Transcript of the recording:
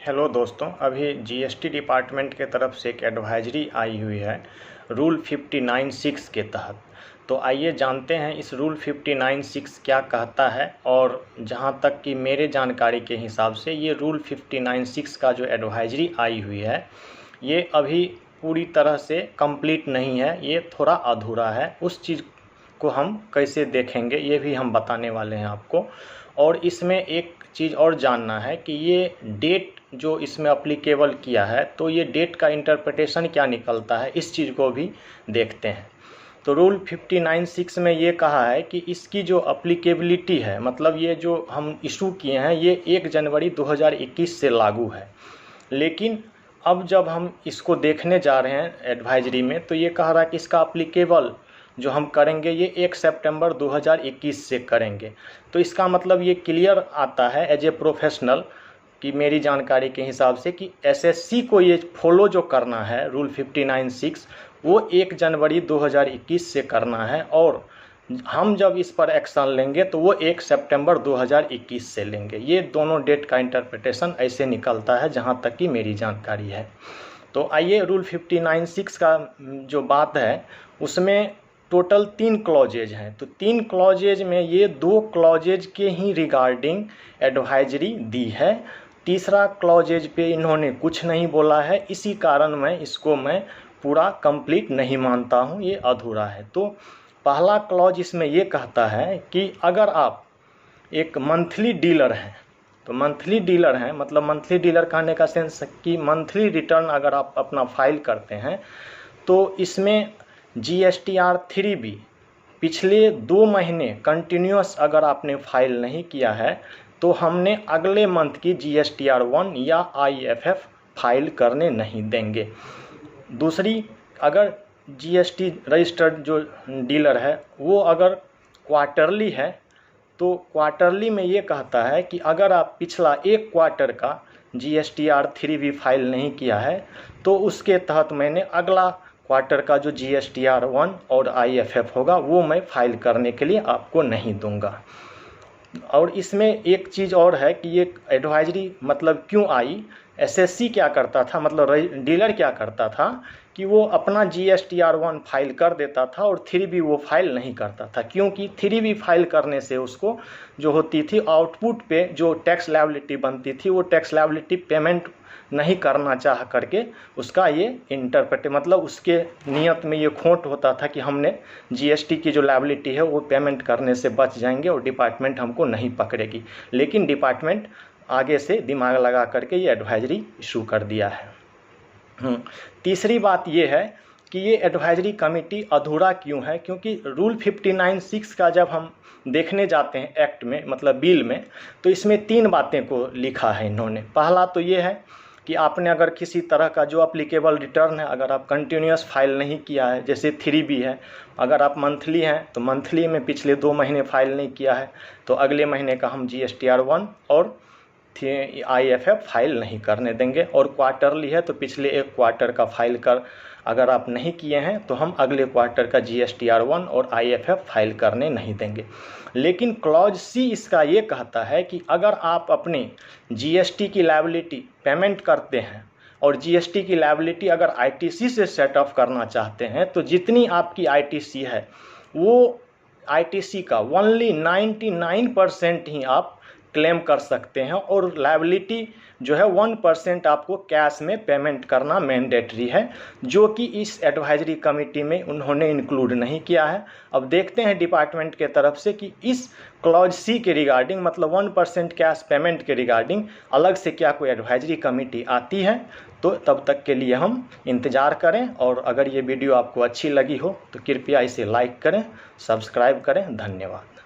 Hello दोस्तों, अभी GST department के तरफ से एक एडवाइजरी आई हुई है रूल 59(6) के तहत। तो आइए जानते हैं इस रूल 59(6) क्या कहता है। और जहां तक कि मेरे जानकारी के हिसाब से ये रूल 59(6) का जो एडवाइजरी आई हुई है ये अभी पूरी तरह से कंप्लीट नहीं है, ये थोड़ा अधूरा है। उस चीज़ को हम कैसे देखेंगे ये भी हम बताने वाले हैं आपको। और इसमें एक चीज़ और जानना है कि ये डेट जो इसमें अप्लीकेबल किया है तो ये डेट का इंटरप्रिटेशन क्या निकलता है, इस चीज़ को भी देखते हैं। तो रूल 59(6) में ये कहा है कि इसकी जो अप्लीकेबिलिटी है, मतलब ये जो हम इशू किए हैं ये 1 जनवरी 2021 से लागू है। लेकिन अब जब हम इसको देखने जा रहे हैं एडवाइजरी में तो ये कह रहा है कि इसका अप्लीकेबल जो हम करेंगे ये 1 सितंबर 2021 से करेंगे। तो इसका मतलब ये क्लियर आता है एज ए प्रोफेशनल कि मेरी जानकारी के हिसाब से कि एसएससी को ये फॉलो जो करना है रूल 59(6) वो 1 जनवरी 2021 से करना है। और हम जब इस पर एक्शन लेंगे तो वो 1 सितंबर 2021 से लेंगे। ये दोनों डेट का इंटरप्रिटेशन ऐसे निकलता है जहाँ तक कि मेरी जानकारी है। तो आइए रूल 59(6) का जो बात है उसमें टोटल 3 क्लॉजेज हैं। तो 3 क्लॉजेज में ये 2 क्लॉजेज के ही रिगार्डिंग एडवाइजरी दी है। तीसरा क्लॉजेज पे इन्होंने कुछ नहीं बोला है, इसी कारण मैं पूरा कंप्लीट नहीं मानता हूँ, ये अधूरा है। तो पहला क्लॉज इसमें ये कहता है कि अगर आप एक मंथली डीलर हैं, तो मंथली डीलर हैं मतलब मंथली डीलर कहने का सेंस कि मंथली रिटर्न अगर आप अपना फाइल करते हैं तो इसमें GSTR 3B पिछले 2 महीने कंटिन्यूस अगर आपने फाइल नहीं किया है तो हमने अगले मंथ की GSTR 1 या IFF फाइल करने नहीं देंगे। दूसरी, अगर GST रजिस्टर्ड जो डीलर है वो अगर क्वार्टरली है तो क्वार्टरली में ये कहता है कि अगर आप पिछला 1 क्वार्टर का GSTR 3B फाइल नहीं किया है तो उसके तहत मैंने अगला क्वार्टर का जो GSTR 1 और IFF होगा वो मैं फाइल करने के लिए आपको नहीं दूंगा। और इसमें एक चीज़ और है कि ये एडवाइजरी मतलब क्यों आई। एसएससी क्या करता था, मतलब डीलर क्या करता था कि वो अपना GSTR 1 फाइल कर देता था और 3B वो फाइल नहीं करता था, क्योंकि 3B फाइल करने से उसको जो होती थी आउटपुट पे जो टैक्स लायबिलिटी बनती थी वो टैक्स लायबिलिटी पेमेंट नहीं करना चाह करके उसका ये इंटरप्रेट मतलब उसके नियत में ये खोट होता था कि हमने GST की जो लायबिलिटी है वो पेमेंट करने से बच जाएंगे और डिपार्टमेंट हमको नहीं पकड़ेगी। लेकिन डिपार्टमेंट आगे से दिमाग लगा करके ये एडवाइजरी इशू कर दिया है। तीसरी बात ये है कि ये एडवाइजरी कमेटी अधूरा क्यों है, क्योंकि रूल 59(6) का जब हम देखने जाते हैं एक्ट में मतलब बिल में तो इसमें 3 बातें को लिखा है इन्होंने। पहला तो ये है कि आपने अगर किसी तरह का जो अप्लीकेबल रिटर्न है अगर आप कंटिन्यूस फाइल नहीं किया है, जैसे 3B है, अगर आप मंथली हैं तो मंथली में पिछले 2 महीने फाइल नहीं किया है तो अगले महीने का हम GSTR 1 और IFF फाइल नहीं करने देंगे। और क्वार्टरली है तो पिछले 1 क्वार्टर का फाइल कर अगर आप नहीं किए हैं तो हम अगले क्वार्टर का GSTR 1 और IFF फाइल करने नहीं देंगे। लेकिन क्लॉज C इसका ये कहता है कि अगर आप अपने GST की लायबिलिटी पेमेंट करते हैं और GST की लायबिलिटी अगर ITC से सेट ऑफ करना चाहते हैं तो जितनी आपकी ITC है वो ITC का ओनली 99% ही आप क्लेम कर सकते हैं और लायबिलिटी जो है 1% आपको कैश में पेमेंट करना मैंडेटरी है, जो कि इस एडवाइजरी कमेटी में उन्होंने इंक्लूड नहीं किया है। अब देखते हैं डिपार्टमेंट के तरफ से कि इस क्लॉज C के रिगार्डिंग मतलब 1% कैश पेमेंट के रिगार्डिंग अलग से क्या कोई एडवाइजरी कमेटी आती है। तो तब तक के लिए हम इंतज़ार करें। और अगर ये वीडियो आपको अच्छी लगी हो तो कृपया इसे लाइक करें, सब्सक्राइब करें। धन्यवाद।